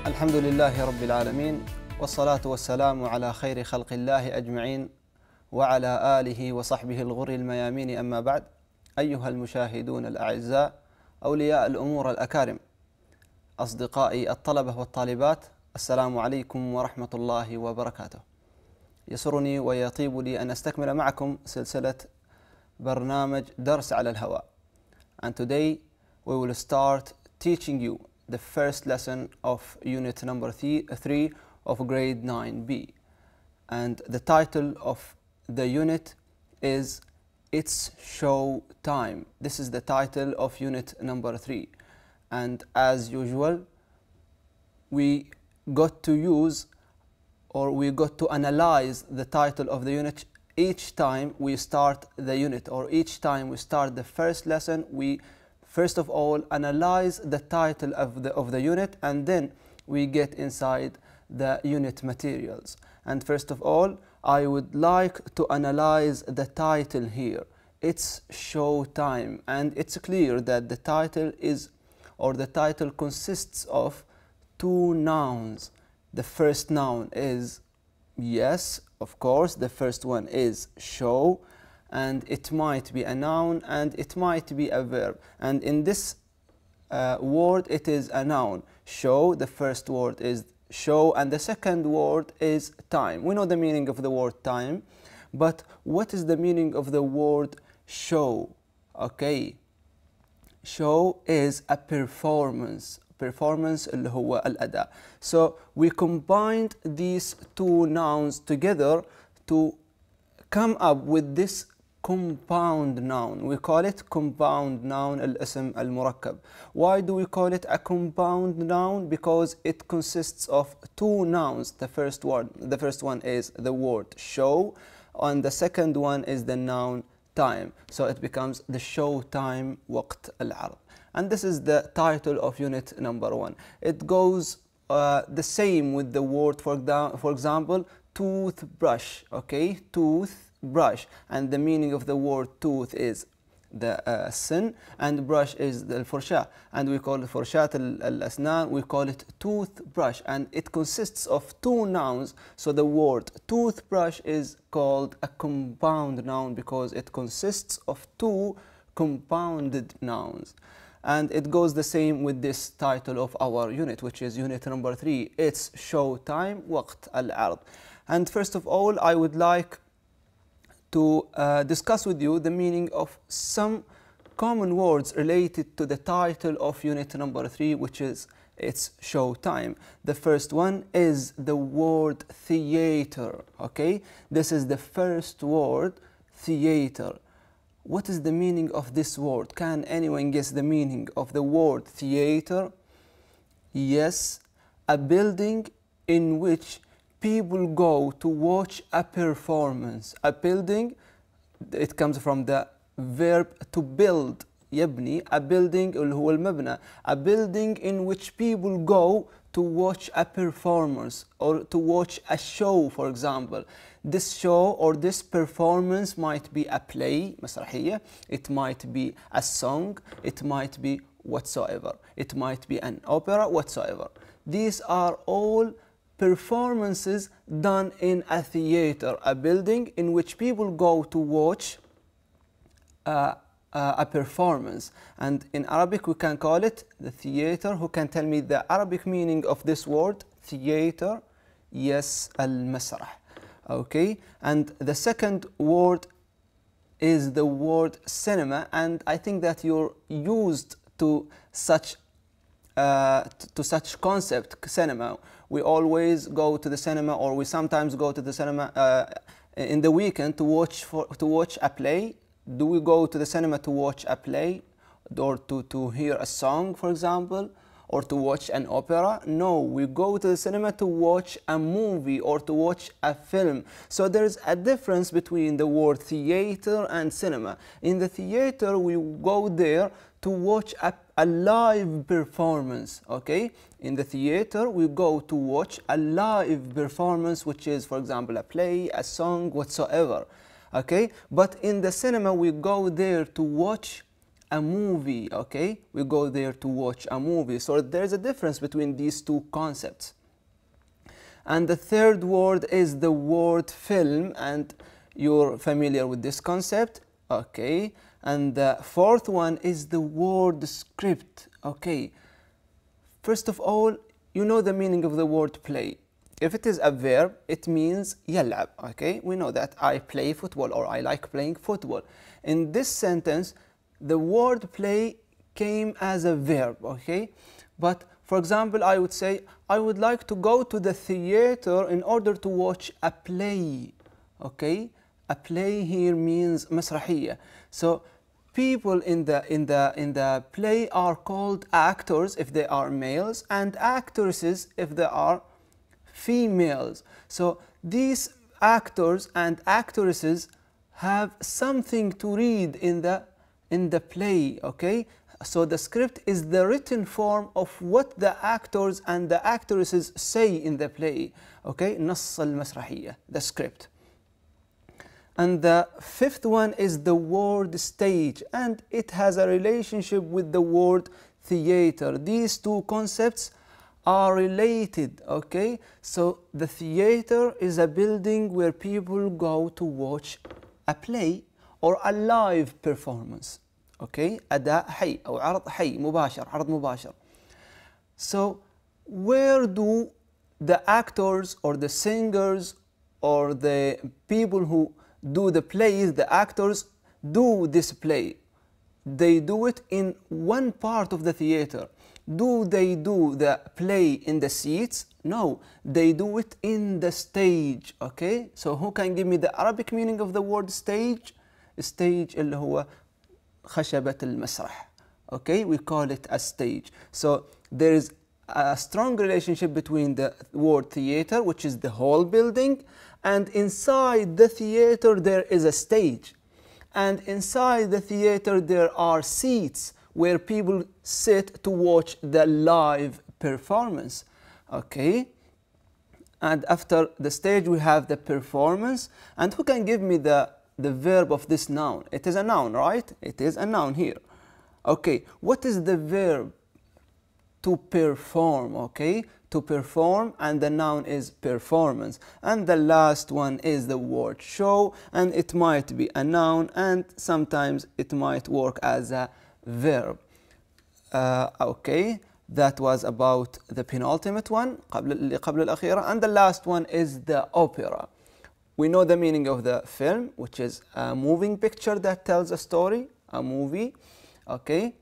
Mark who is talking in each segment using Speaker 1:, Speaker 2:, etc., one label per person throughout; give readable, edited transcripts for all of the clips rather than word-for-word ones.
Speaker 1: الحمد لله رب العالمين، والصلاة والسلام على خير خلق الله أجمعين، وعلى آله وصحبه الغر الميامين. أما بعد، أيها المشاهدون الأعزاء، أولياء الأمور الأكارم، أصدقائي الطلبة والطالبات، السلام عليكم ورحمة الله وبركاته. يسرني ويطيب لي أن أستكمل معكم سلسلة برنامج درس على الهواء. And today we will start teaching you the first lesson of unit number 3 of grade 9B. And the title of the unit is It's Show Time. This is the title of unit number 3. And as usual, we got to use or we got to analyze the title of the unit each time we start the unit, or each time we start the first lesson. We first of all analyze the title of the unit, and then we get inside the unit materials. And first of all, I would like to analyze the title here. It's show time, and it's clear that the title is, or the title consists of two nouns. The first noun is, yes, of course, the first one is show, and it might be a noun and it might be a verb. And in this word, it is a noun. Show, the first word is show, and the second word is time. We know the meaning of the word time, but what is the meaning of the word show? Okay, show is a performance. Performance اللي هو الأداء. So we combined these two nouns together to come up with this compound noun. We call it compound noun, الاسم المركب. Why do we call it a compound noun? Because it consists of two nouns. The first one is the word show, and the second one is the noun time. So it becomes the show time وقت العرض. And this is the title of unit number 1. It goes the same with the word, for example, toothbrush. Okay, toothbrush, and the meaning of the word tooth is the sin, and brush is the الفرشاة, and we call it فرشاة الأسنان. We call it toothbrush, and it consists of two nouns. So the word toothbrush is called a compound noun because it consists of two compounded nouns. And it goes the same with this title of our unit, which is unit number 3. It's show time وقت العرض. And first of all, I would like to discuss with you the meaning of some common words related to the title of unit number 3, which is it's show time. The first one is the word theater. Okay, this is the first word, theater. What is the meaning of this word? Can anyone guess the meaning of the word theater? Yes, a building in which people go to watch a performance. A building, it comes from the verb to build, يبني. A building اللي هو المبنى. A building in which people go to watch a performance or to watch a show, for example. This show or this performance might be a play, مسرحية. It might be a song. It might be whatsoever. It might be an opera, whatsoever. These are all performances done in a theater, a building in which people go to watch a performance. And in Arabic we can call it the theater. Who can tell me the Arabic meaning of this word, theater? Yes, المسرح. Okay, and the second word is the word cinema, and I think that you're used to such concept, cinema. We always go to the cinema, or we sometimes go to the cinema in the weekend to watch a play. Do we go to the cinema to watch a play, or to hear a song, for example, or to watch an opera? No, we go to the cinema to watch a movie or to watch a film. So there's a difference between the word theater and cinema. In the theater, we go there to watch a live performance. Okay, in the theater we go to watch a live performance, which is, for example, a play, a song, whatsoever. Okay, but in the cinema we go there to watch a movie, okay? We go there to watch a movie. So there's a difference between these two concepts. And the third word is the word film, and you're familiar with this concept, okay? And the fourth one is the word script, okay? First of all, you know the meaning of the word play. If it is a verb, it means يلعب, okay? We know that I play football or I like playing football. In this sentence, the word play came as a verb, okay? But for example, I would say, I would like to go to the theater in order to watch a play, okay? A play here means مسرحية. So people in the play are called actors if they are males, and actresses if they are females. So these actors and actresses have something to read in the play, okay? So the script is the written form of what the actors and the actresses say in the play, okay? نص المسرحية, the script. And the fifth one is the word stage, and it has a relationship with the word theater. These two concepts are related, okay? So the theater is a building where people go to watch a play or a live performance, okay? أداء حي أو عرض حي مباشر, عرض مباشر. So where do the actors or the singers or the people who do the plays, the actors, do this play? They do it in one part of the theater. Do they do the play in the seats? No, they do it in the stage, okay? So who can give me the Arabic meaning of the word stage? Stage اللي هو خشبة المسرح, okay? We call it a stage. So there is a strong relationship between the word theater, which is the whole building, and inside the theater there is a stage. And inside the theater there are seats where people sit to watch the live performance, okay? And after the stage we have the performance. And who can give me the verb of this noun? It is a noun, right? It is a noun here. Okay, what is the verb? To perform, okay? To perform, and the noun is performance. And the last one is the word show, and it might be a noun and sometimes it might work as a verb. Okay, that was about the penultimate one, اللي قبل الأخيرة. And the last one is the opera. We know the meaning of the film, which is a moving picture that tells a story, a movie, okay?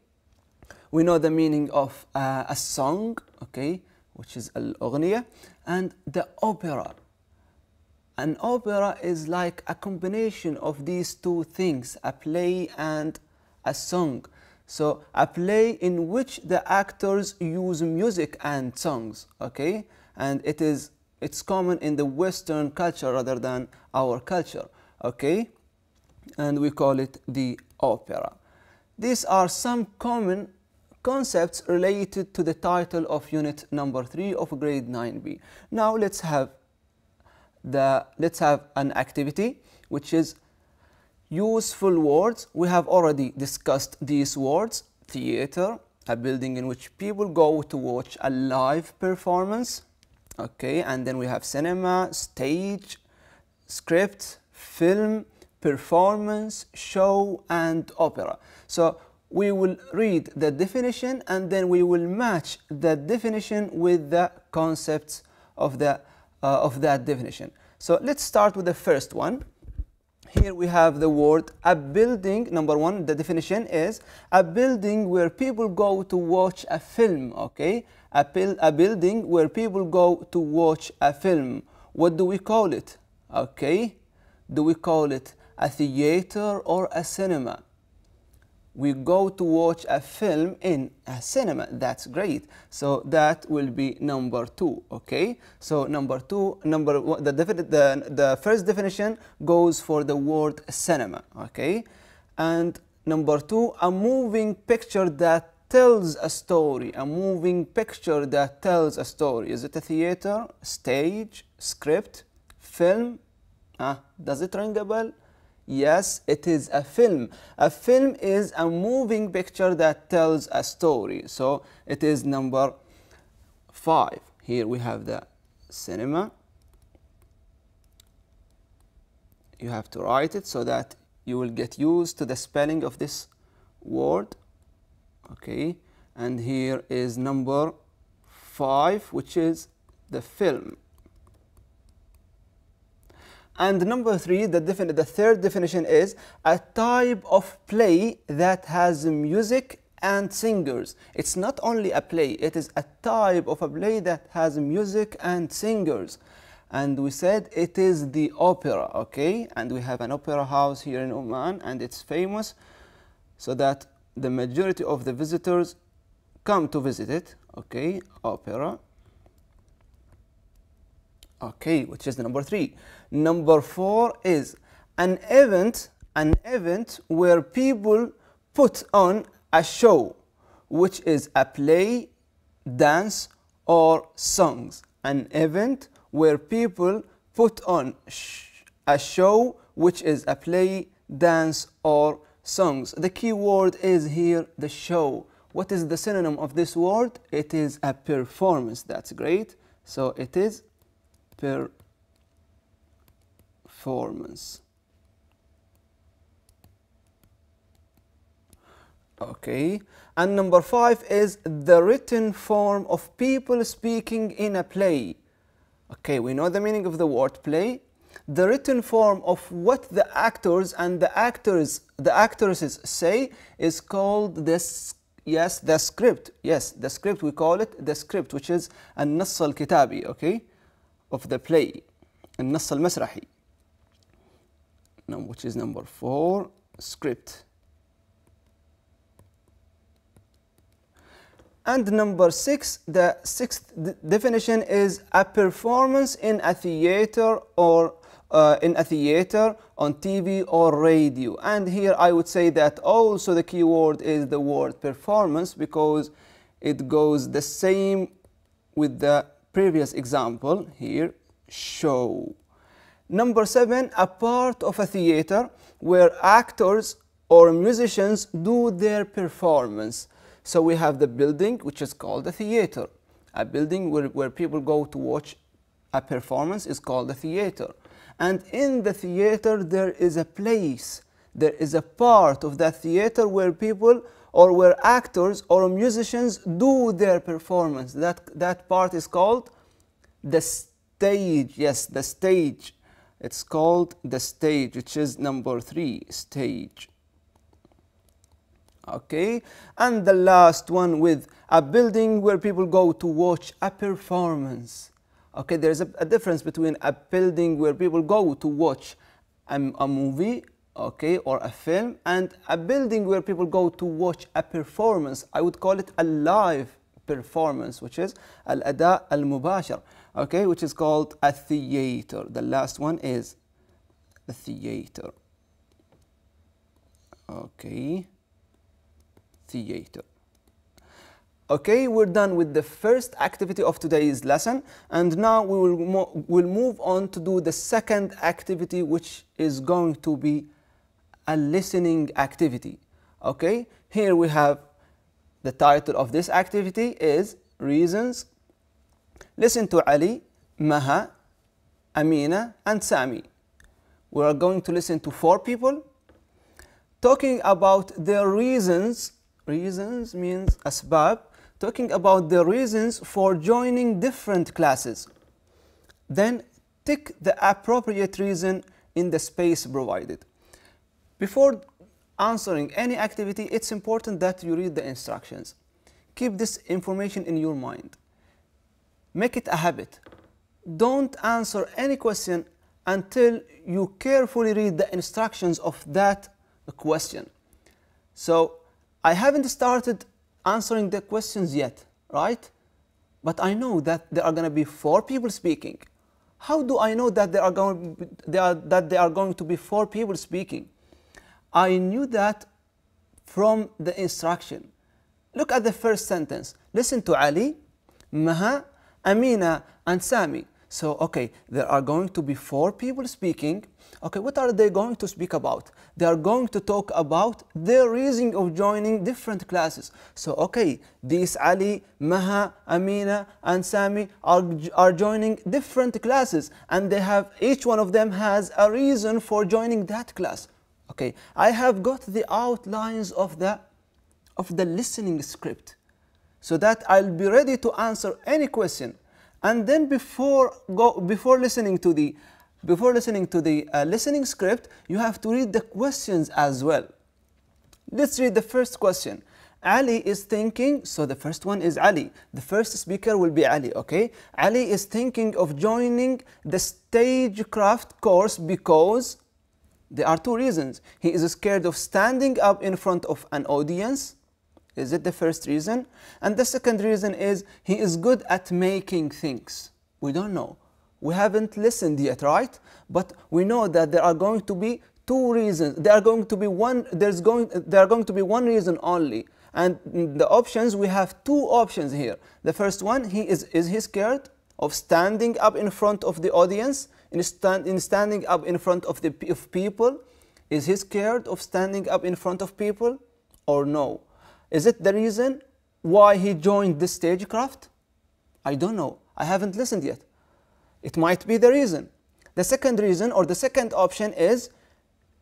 Speaker 1: We know the meaning of a song, okay, which is الأغنية, and the opera. An opera is like a combination of these two things, a play and a song. So a play in which the actors use music and songs, okay, and it's common in the Western culture rather than our culture, okay, and we call it the opera. These are some common concepts related to the title of unit number 3 of grade 9B. Now let's have an activity, which is useful words. We have already discussed these words: theater, a building in which people go to watch a live performance, okay, and then we have cinema, stage, script, film, performance, show, and opera. So we will read the definition and then we will match the definition with the concepts of that definition. So let's start with the first one. Here we have the word a building. Number one, the definition is a building where people go to watch a film, okay? A building where people go to watch a film. What do we call it? Okay? Do we call it a theater or a cinema? We go to watch a film in a cinema. That's great. So that will be number 2, okay? So number 2, the first definition goes for the word cinema, okay? And number 2, a moving picture that tells a story. A moving picture that tells a story. Is it a theater, stage, script, film? Does it ring a bell? Yes, it is a film. A film is a moving picture that tells a story. So it is number 5. Here we have the cinema. You have to write it so that you will get used to the spelling of this word. Okay, and here is number 5, which is the film. And number 3, the third definition is a type of play that has music and singers. It's not only a play, it is a type of a play that has music and singers. And we said it is the opera, okay? And we have an opera house here in Oman, and it's famous so that the majority of the visitors come to visit it, okay? Opera. Okay, which is the number 3. Number 4 is an event where people put on a show, which is a play, dance, or songs. An event where people put on a show, which is a play, dance, or songs. The key word is here the show. What is the synonym of this word? It is a performance. That's great. So it is performance. Okay, and number 5 is the written form of people speaking in a play. Okay, we know the meaning of the word play. The written form of what the actors and the actresses say is called this. Yes, the script. Yes, the script. We call it the script, which is النص الكتابي. Okay, of the play. النص المسرحي. Which is number 4, script. And number 6, the 6th definition is a performance in a theater or on TV or radio. And here I would say that also the key word is the word performance, because it goes the same with the previous example here, show. Number 7, a part of a theater where actors or musicians do their performance. So we have the building, which is called a theater. A building where people go to watch a performance is called a theater. And in the theater there is a place, there is a part of that theater where people or where actors or musicians do their performance. That part is called the stage. Yes, the stage. It's called the stage, which is number 3, stage. Okay, and the last one with a building where people go to watch a performance. Okay, there's a difference between a building where people go to watch a movie, okay, or a film, and a building where people go to watch a performance. I would call it a live performance, which is al-ada al-mubashar, okay, which is called a theater. The last one is the theater. Okay, theater. Okay, we're done with the first activity of today's lesson, and now we'll move on to do the second activity, which is going to be a listening activity. Okay, here we have the title of this activity is Reasons. Listen to Ali, Maha, Amina, and Sami. We are going to listen to 4 people talking about their reasons. Reasons means asbab. Talking about the reasons for joining different classes. Then tick the appropriate reason in the space provided. Before answering any activity, it's important that you read the instructions. Keep this information in your mind. Make it a habit. Don't answer any question until you carefully read the instructions of that question. So I haven't started answering the questions yet, right? But I know that there are going to be 4 people speaking. How do I know that there are going to be 4 people speaking? I knew that from the instruction. Look at the first sentence. Listen to Ali, Maha, Amina, and Sami. So, okay, there are going to be 4 people speaking. Okay, what are they going to speak about? They are going to talk about their reason of joining different classes. So, okay, these Ali, Maha, Amina, and Sami are joining different classes, and they have, each one of them has a reason for joining that class. Okay, I have got the outlines of the listening script, so that I'll be ready to answer any question. And then before listening to the listening script, you have to read the questions as well. Let's read the first question. Ali is thinking, so the first one is Ali. The first speaker will be Ali, okay? Ali is thinking of joining the stagecraft course because there are 2 reasons. He is scared of standing up in front of an audience. Is it the first reason? And the second reason is he is good at making things. We don't know. We haven't listened yet, right? But we know that there are going to be 2 reasons. There are going to be one reason only. And in the options, we have 2 options here. The first one, is he scared of standing up in front of the audience? In standing up in front of people? Is he scared of standing up in front of people or no? Is it the reason why he joined the stagecraft? I don't know. I haven't listened yet. It might be the reason. The second reason, or the second option, is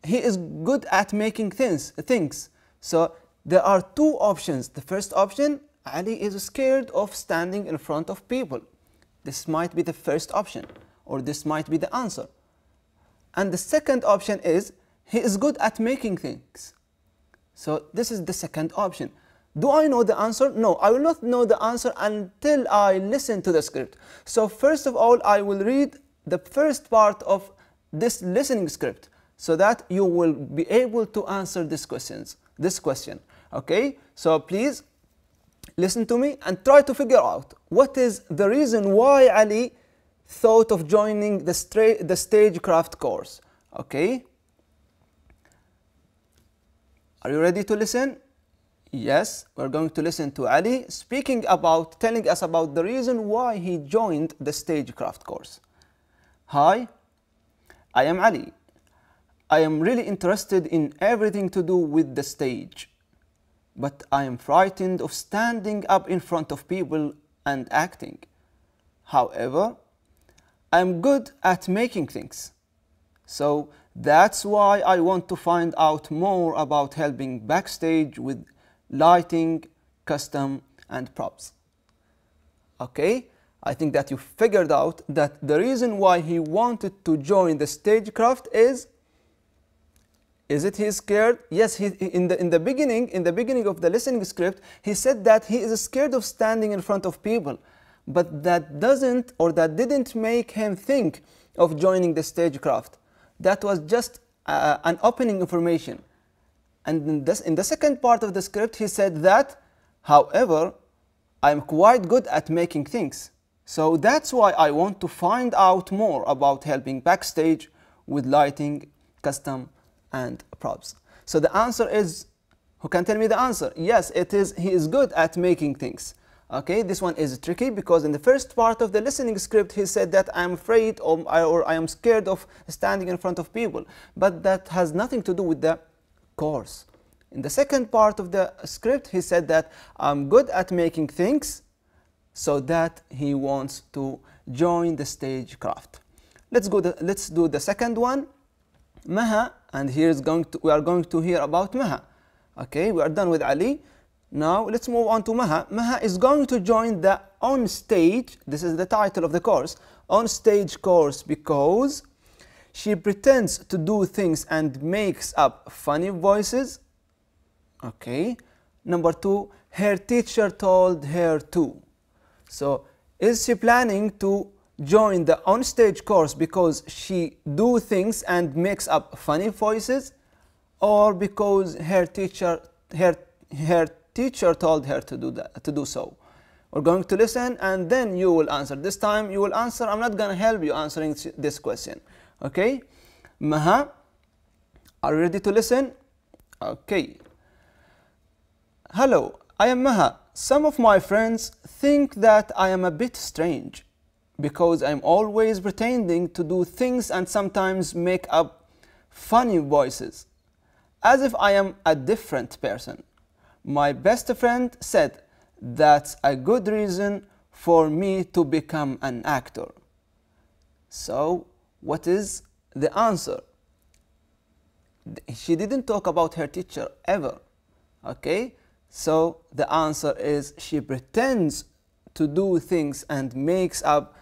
Speaker 1: he is good at making things. So there are 2 options. The first option, Ali is scared of standing in front of people. This might be the first option, or this might be the answer. And the second option is he is good at making things. So this is the second option. Do I know the answer? No, I will not know the answer until I listen to the script. So first of all, I will read the first part of this listening script so that you will be able to answer this question. Okay? So please listen to me and try to figure out what is the reason why Ali thought of joining the stagecraft course. Okay? Are you ready to listen? Yes, we're going to listen to Ali telling us about the reason why he joined the stagecraft course. Hi, I am Ali. I am really interested in everything to do with the stage, but I am frightened of standing up in front of people and acting. However, I am good at making things. So that's why I want to find out more about helping backstage with lighting, custom, and props. Okay, I think that you figured out that the reason why he wanted to join the stagecraft is it he scared? Yes, in the beginning of the listening script, he said that he is scared of standing in front of people, but that didn't make him think of joining the stagecraft. That was just an opening information. And in the second part of the script, he said that, however, I'm quite good at making things. So that's why I want to find out more about helping backstage with lighting, custom, and props. So the answer is, who can tell me the answer? Yes, it is, he is good at making things. Okay, this one is tricky because in the first part of the listening script, he said that I'm afraid or I am scared of standing in front of people. But that has nothing to do with the course. In the second part of the script, he said that I'm good at making things, so that he wants to join the stagecraft. Let's do the second one, Maha, and we are going to hear about Maha. Okay, we are done with Ali. Now let's move on to Maha. Maha is going to join the on stage. This is the title of the course, on stage course, because she pretends to do things and makes up funny voices. Okay. Number 2, her teacher told her to. So is she planning to join the on-stage course because she do things and makes up funny voices, or because her teacher told her to do so? We're going to listen and then you will answer. This time you will answer. I'm not going to help you answering this question. Okay? Maha, are you ready to listen? Okay. Hello, I am Maha. Some of my friends think that I am a bit strange. because I'm always pretending to do things and sometimes make up funny voices, as if I am a different person. My best friend said that's a good reason for me to become an actor. So, what is the answer? She didn't talk about her teacher ever. Okay? So, the answer is she pretends to do things and makes up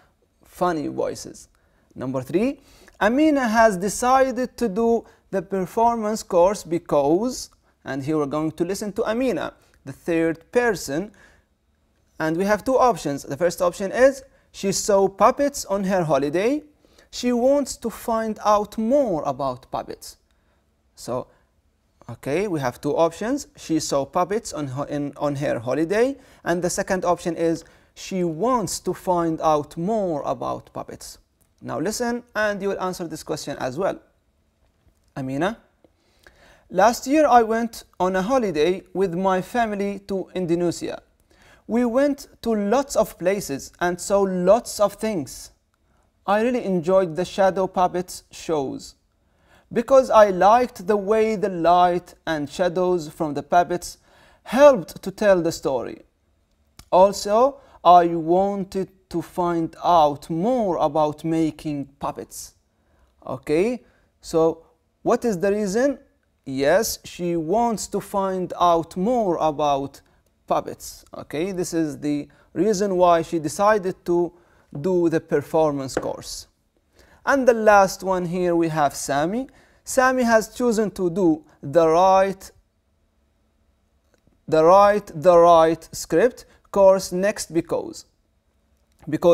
Speaker 1: funny voices. Number 3, Amina has decided to do the performance course because, and here we're going to listen to Amina, the third person, and we have two options. The first option is she saw puppets on her holiday. She wants to find out more about puppets. So, okay, we have two options. She saw puppets on her holiday, and the second option is she wants to find out more about puppets. Now listen, and you will answer this question as well. Amina, last year I went on a holiday with my family to Indonesia. We went to lots of places and saw lots of things. I really enjoyed the shadow puppets shows because I liked the way the light and shadows from the puppets helped to tell the story. Also, I wanted to find out more about making puppets. Okay, so what is the reason? Yes, she wants to find out more about puppets. Okay, this is the reason why she decided to do the performance course. And the last one here we have Sami. Sami has chosen to do the right script course next because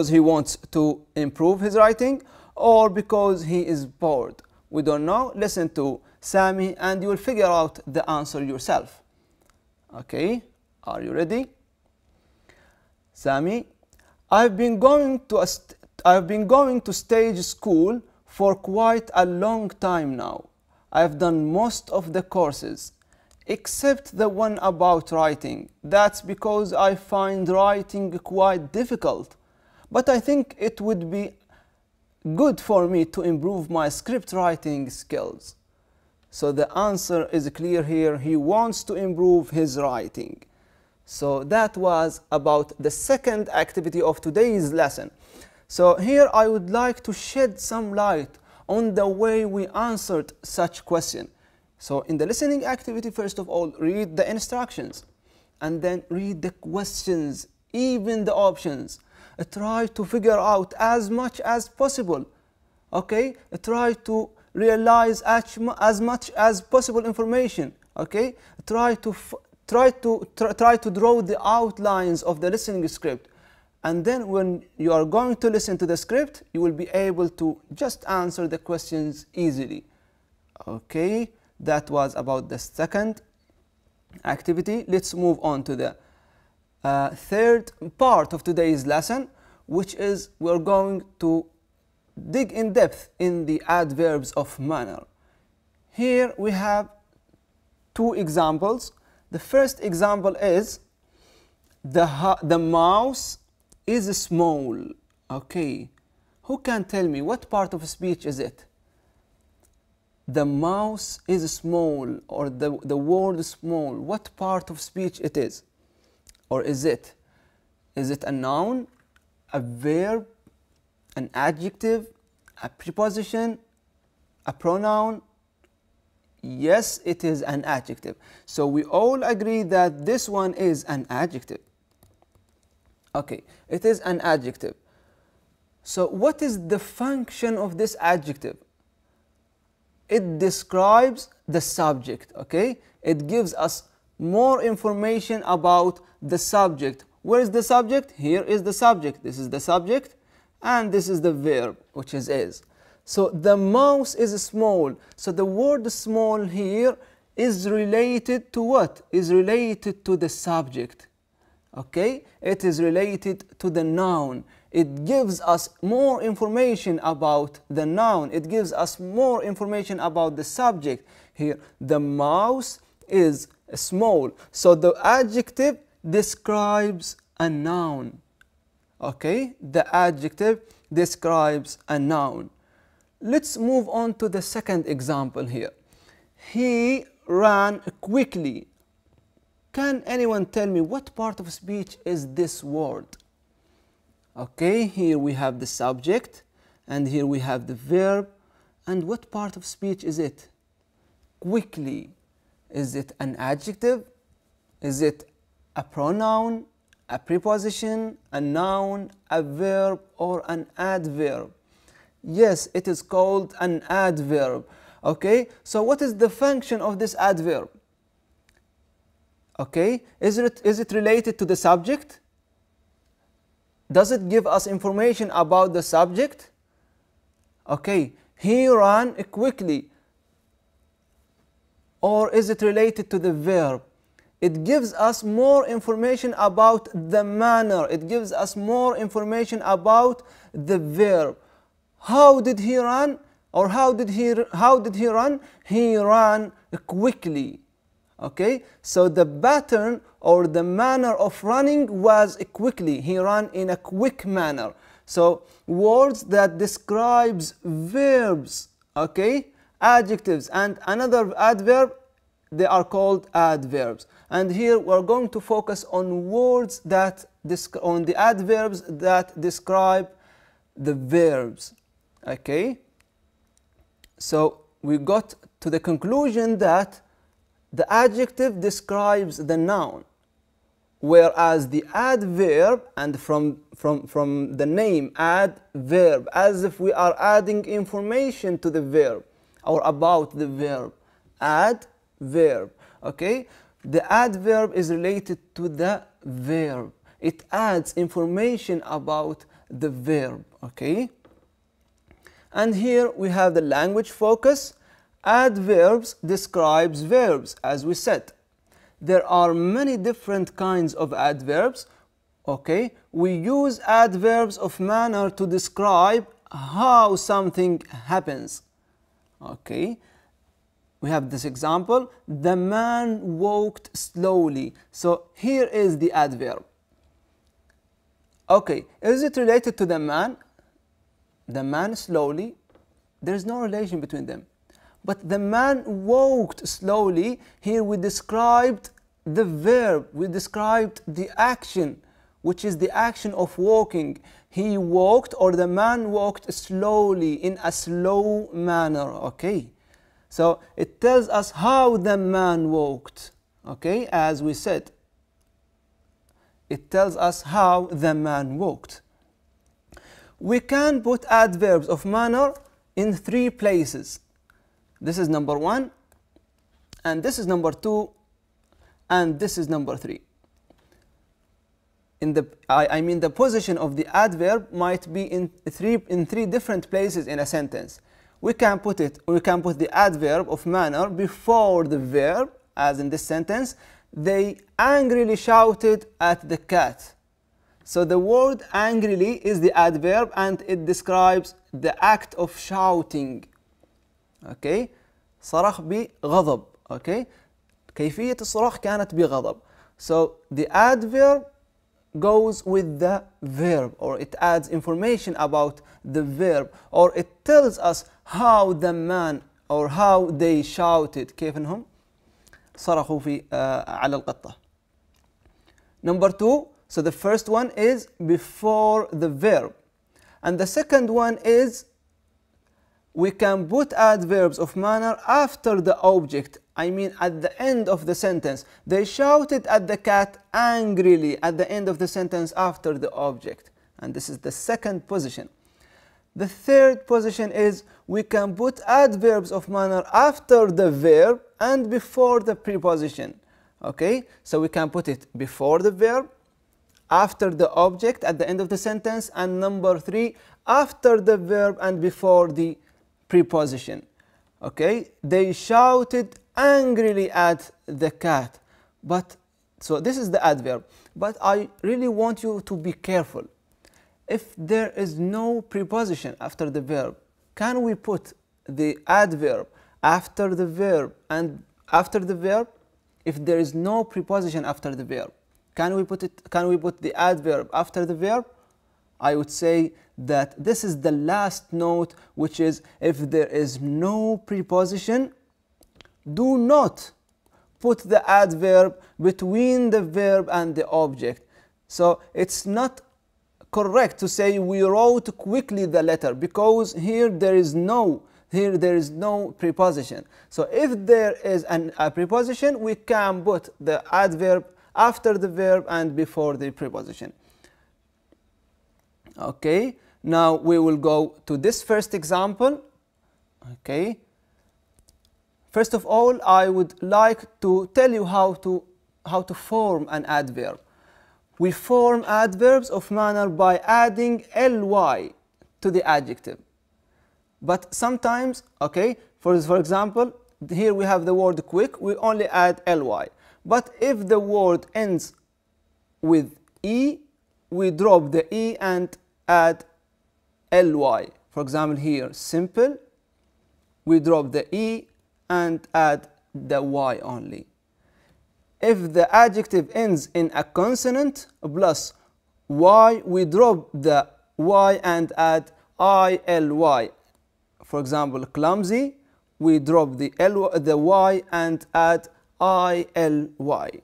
Speaker 1: he wants to improve his writing or because he is bored. We don't know. Listen to Sami and you will figure out the answer yourself. Okay, are you ready? Sami, I've been going to stage school for quite a long time now. I've done most of the courses except the one about writing. That's because I find writing quite difficult. But I think it would be good for me to improve my script writing skills. So the answer is clear here. He wants to improve his writing. So that was about the second activity of today's lesson. So here I would like to shed some light on the way we answered such question. So in the listening activity, first of all, read the instructions and then read the questions, even the options. Try to figure out as much as possible. Okay? Try to realize as much as possible information. Okay? Try to draw the outlines of the listening script. And then when you are going to listen to the script, you will be able to just answer the questions easily. Okay? That was about the second activity. Let's move on to the third part of today's lesson, which is we're going to dig in depth in the adverbs of manner. Here we have two examples. The first example is the mouse is small. Okay, who can tell me what part of speech is it? The mouse is small, or the word small. What part of speech it is? Or is it? Is it a noun, a verb, an adjective, a preposition, a pronoun? Yes, it is an adjective. So we all agree that this one is an adjective. Okay, it is an adjective. So what is the function of this adjective? It describes the subject, okay? It gives us more information about the subject. Where is the subject? Here is the subject. This is the subject, and this is the verb, which is. So the mouse is small. So the word small here is related to what? Is related to the subject. Okay? It is related to the noun. It gives us more information about the noun. It gives us more information about the subject. Here, the mouse is small. So the adjective describes a noun. Okay, the adjective describes a noun. Let's move on to the second example here. He ran quickly. Can anyone tell me what part of speech is this word? Okay, here we have the subject and here we have the verb. And what part of speech is it? Quickly. Is it an adjective? Is it a pronoun, a preposition, a noun, a verb, or an adverb? Yes, it is called an adverb. Okay, so what is the function of this adverb? Okay, is it related to the subject? Does it give us information about the subject? Okay, he ran quickly. Or is it related to the verb? It gives us more information about the manner. It gives us more information about the verb. How did he run? Or how did he run? He ran quickly. Okay, so the pattern or the manner of running was quickly. He ran in a quick manner. So words that describes verbs, okay, adjectives and another adverb, they are called adverbs. And here we're going to focus on words that on the adverbs that describe the verbs. Okay, so we got to the conclusion that the adjective describes the noun, whereas the adverb, and from the name adverb, as if we are adding information to the verb or about the verb, adverb. Okay, the adverb is related to the verb. It adds information about the verb. Okay, and here we have the language focus. Adverbs describes verbs, as we said. There are many different kinds of adverbs. Okay, we use adverbs of manner to describe how something happens. Okay, we have this example, the man walked slowly. So here is the adverb. Okay, is it related to the man? The man slowly, there is no relation between them. But the man walked slowly, here we described the verb, we described the action, which is the action of walking. He walked, or the man walked slowly, in a slow manner. Okay, so it tells us how the man walked. Okay, as we said, it tells us how the man walked. We can put adverbs of manner in 3 places. This is number 1, and this is number 2, and this is number 3. I mean the position of the adverb might be in three different places in a sentence. We can put the adverb of manner before the verb, as in this sentence. They angrily shouted at the cat. So the word angrily is the adverb and it describes the act of shouting. Okay, صرخ بغضب. Okay, كيفية الصراخ كانت بغضب. So the adverb goes with the verb, or it adds information about the verb, or it tells us how the man or how they shouted. كيف انهم صرخوا في على القطة. Number 2, so the first one is before the verb, and the second one is we can put adverbs of manner after the object. I mean at the end of the sentence. They shouted at the cat angrily at the end of the sentence after the object. And this is the second position. The third position is we can put adverbs of manner after the verb and before the preposition. Okay, so we can put it before the verb, after the object at the end of the sentence, and number 3, after the verb and before the preposition. Okay, they shouted angrily at the cat. But so this is the adverb, but I really want you to be careful. If there is no preposition after the verb, can we put the adverb after the verb and after the verb? If there is no preposition after the verb, can we put the adverb after the verb? I would say that this is the last note, which is if there is no preposition, do not put the adverb between the verb and the object. So it's not correct to say we wrote quickly the letter, because here there is no preposition. So if there is a preposition, we can put the adverb after the verb and before the preposition. Okay, now we will go to this first example. Okay, first of all, I would like to tell you how to form an adverb. We form adverbs of manner by adding ly to the adjective. But sometimes, okay, for example, here we have the word quick, we only add ly. But if the word ends with e, we drop the e and add ly. For example, here, simple, we drop the e and add the y only. If the adjective ends in a consonant plus y, we drop the y and add ily. For example, clumsy, we drop the y and add ily.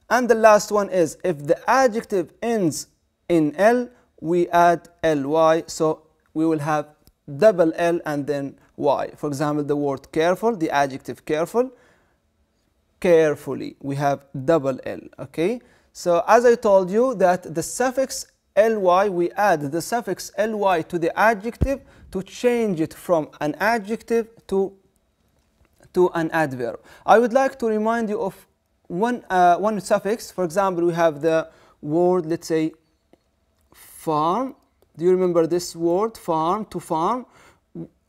Speaker 1: And the last one is if the adjective ends in l, we add ly, so we will have double l and then y. For example, the word careful, the adjective careful, carefully, we have double l. Okay, so as I told you that the suffix ly, we add the suffix ly to the adjective to change it from an adjective to an adverb. I would like to remind you of one suffix. For example, we have the word, let's say, farm. Do you remember this word, farm, to farm?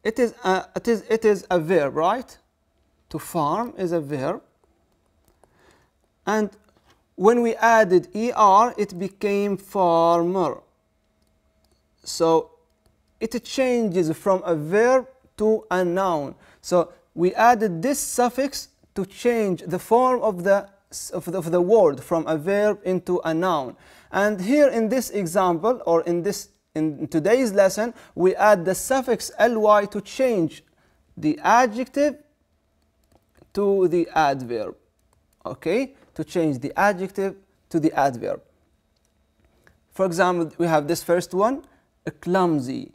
Speaker 1: It is a verb, right? To farm is a verb. And when we added er, it became farmer. So it changes from a verb to a noun. So we added this suffix to change the form of the word from a verb into a noun. And here in this example, or in today's lesson, we add the suffix ly to change the adjective to the adverb. Okay, to change the adjective to the adverb. For example, we have this first one, clumsy.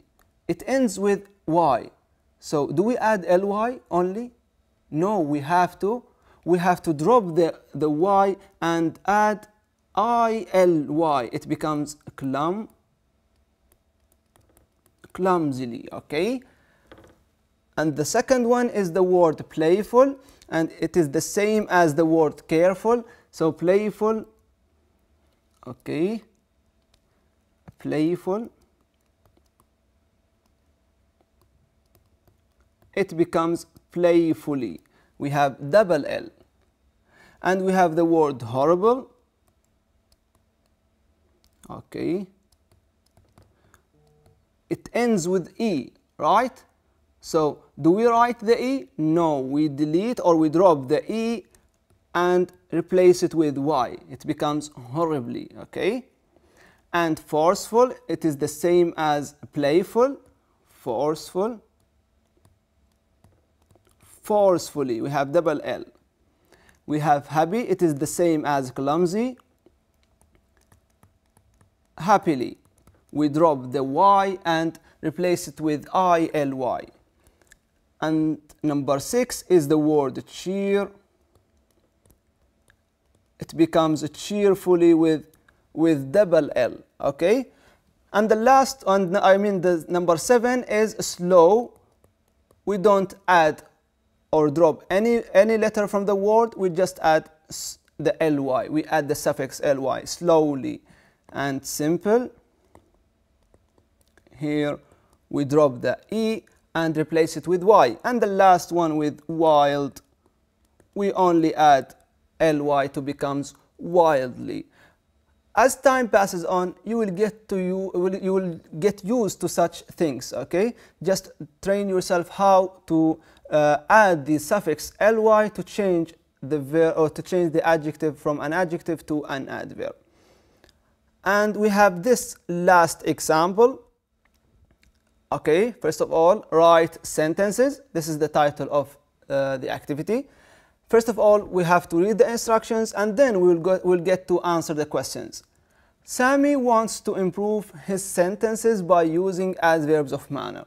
Speaker 1: It ends with y. So do we add ly only? No, we have to drop the y and add ily. It becomes clumsily. Okay. And the second one is the word playful, and it is the same as the word careful. So playful, okay, playful, it becomes playfully. We have double L. And we have the word horrible, okay, it ends with E, right? So do we write the E? No, we delete or we drop the E and replace it with Y. It becomes horribly, okay? And forceful, it is the same as playful, forceful, forcefully, we have double L. We have happy, it is the same as clumsy, happily. We drop the Y and replace it with ILY. And number 6 is the word cheer. It becomes cheerfully with double L, okay? And the last, the number 7 is slow. We don't add or drop any letter from the word, we just add the ly. We add the suffix ly, slowly. And simple, here we drop the E and replace it with Y. And the last one with wild, we only add ly to becomes wildly. As time passes on, you will get used to such things, okay? Just train yourself how to add the suffix ly to change the verb or to change the adjective from an adjective to an adverb. And we have this last example. Okay, first of all, write sentences. This is the title of the activity. First of all, we have to read the instructions, and then we'll get to answer the questions. Sammy wants to improve his sentences by using adverbs of manner.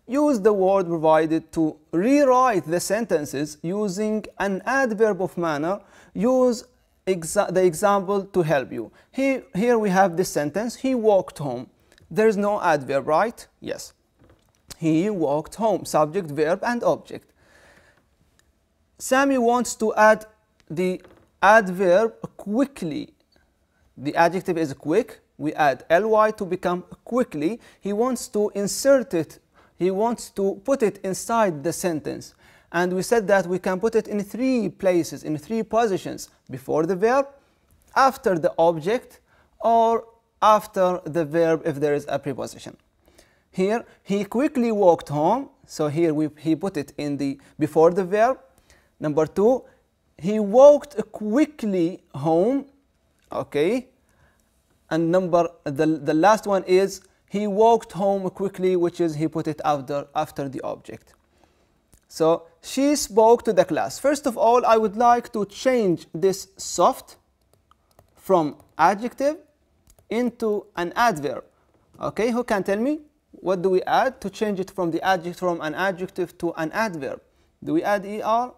Speaker 1: Use the word provided to rewrite the sentences using an adverb of manner. Use the example to help you. Here we have this sentence, he walked home. There is no adverb, right? Yes. He walked home, subject, verb, and object. Sammy wants to add the adverb quickly. The adjective is quick. We add ly to become quickly. He wants to insert it. He wants to put it inside the sentence. And we said that we can put it in 3 places, in 3 positions. Before the verb, after the object, or after the verb if there is a preposition. Here, he quickly walked home. So here he put it in the before the verb. Number 2, he walked quickly home. Okay. And the last one is he walked home quickly, which is he put it after the object. So she spoke to the class. First of all, I would like to change this soft from adjective into an adverb. Okay, who can tell me what do we add to change it from an adjective to an adverb? Do we add er,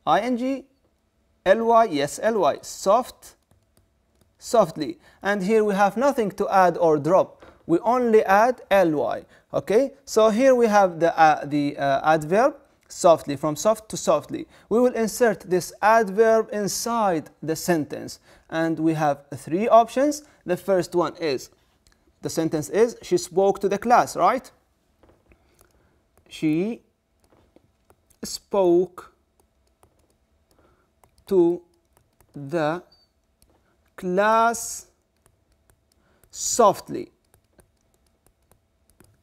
Speaker 1: ing, ly? Yes, ly. Soft, softly. And here we have nothing to add or drop. We only add ly. Okay, so here we have the adverb softly, from soft to softly. We will insert this adverb inside the sentence, and we have 3 options. The first one is, the sentence is, she spoke to the class, right? She spoke to the class softly.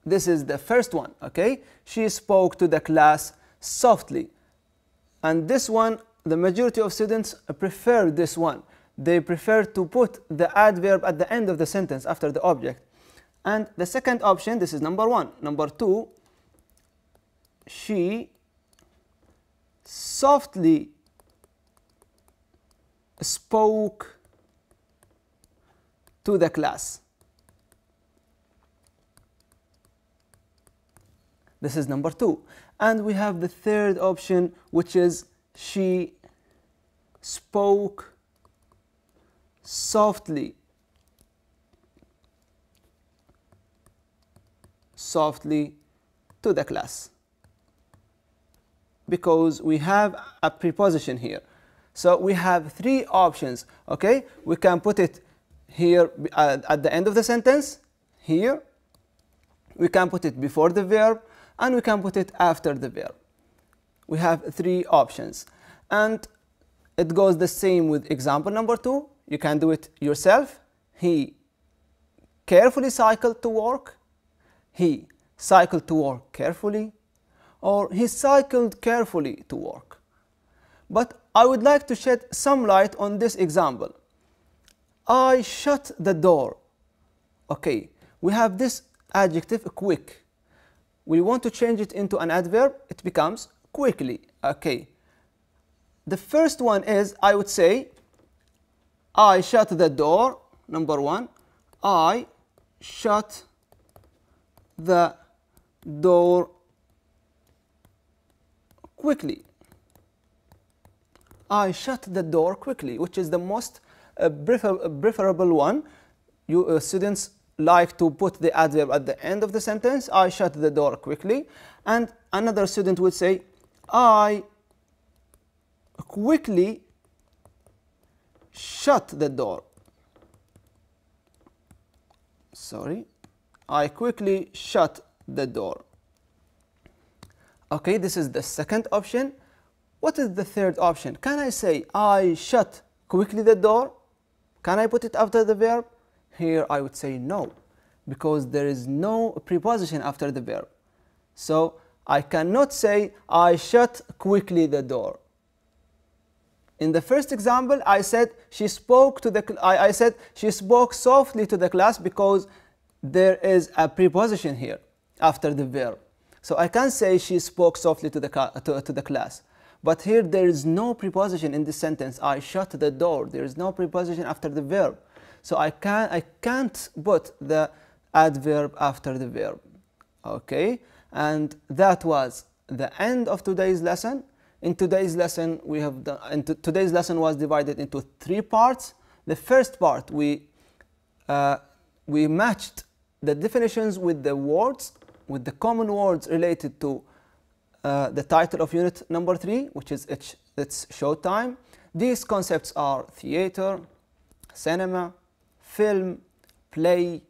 Speaker 1: This is the first one, okay? She spoke to the class softly. And this one, the majority of students prefer this one. They prefer to put the adverb at the end of the sentence after the object. And the second option, this is number 1. Number 2, she softly spoke to the class. This is number 2. And we have the third option, which is she spoke softly to the class, because we have a preposition here. So we have 3 options. Okay, we can put it here at the end of the sentence, here. We can put it before the verb, and we can put it after the verb. We have 3 options, and it goes the same with example number 2. You can do it yourself. He carefully cycled to work. He cycled to work carefully, or he cycled carefully to work. But I would like to shed some light on this example. I shut the door. Okay, we have this adjective quick. We want to change it into an adverb. It becomes quickly. Okay. The first one is, I would say, I shut the door. Number 1, I shut the door quickly. I shut the door quickly, which is the most preferable one. You students like to put the adverb at the end of the sentence. I shut the door quickly. And another student would say, I quickly shut the door. Sorry, I quickly shut the door. Okay, this is the second option. What is the third option? Can I say I shut quickly the door? Can I put it after the verb? Here I would say no, because there is no preposition after the verb. So I cannot say I shut quickly the door. In the first example, I said she spoke to the. I said she spoke softly to the class because there is a preposition here after the verb. So I can't say she spoke softly to the class. But here there is no preposition in this sentence. I shut the door. There is no preposition after the verb. So I can't put the adverb after the verb. Okay? And that was the end of today's lesson. In today's lesson, today's lesson was divided into 3 parts. The first part, we matched the definitions with the words, with the common words related to the title of unit number 3, which is it's showtime. These concepts are theater, cinema, film, play,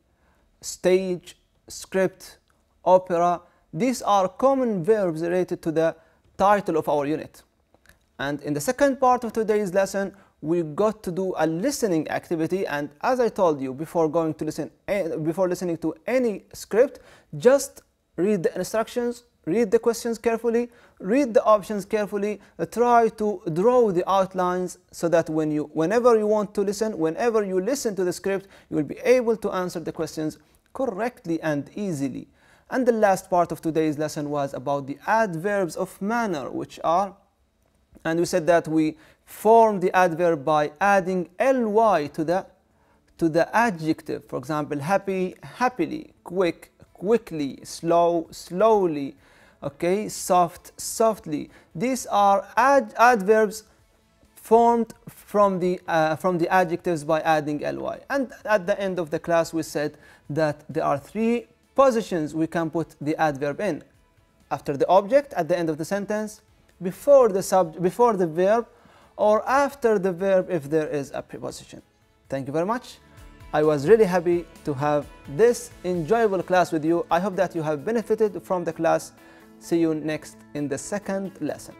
Speaker 1: stage, script, opera. These are common verbs related to the title of our unit. And in the second part of today's lesson, we got to do a listening activity. And as I told you, before listening to any script, just read the instructions, read the questions carefully, read the options carefully, try to draw the outlines so that whenever you want to listen, whenever you listen to the script, you will be able to answer the questions correctly and easily. And the last part of today's lesson was about the adverbs of manner, which are, and we said that we form the adverb by adding ly to the adjective. For example, happy, happily, quick, quickly, slow, slowly, okay, soft, softly. These are adverbs formed from the adjectives by adding ly. And at the end of the class, we said that there are 3 positions we can put the adverb in: after the object, at the end of the sentence, before the verb, or after the verb if there is a preposition. Thank you very much. I was really happy to have this enjoyable class with you. I hope that you have benefited from the class. See you next in the second lesson.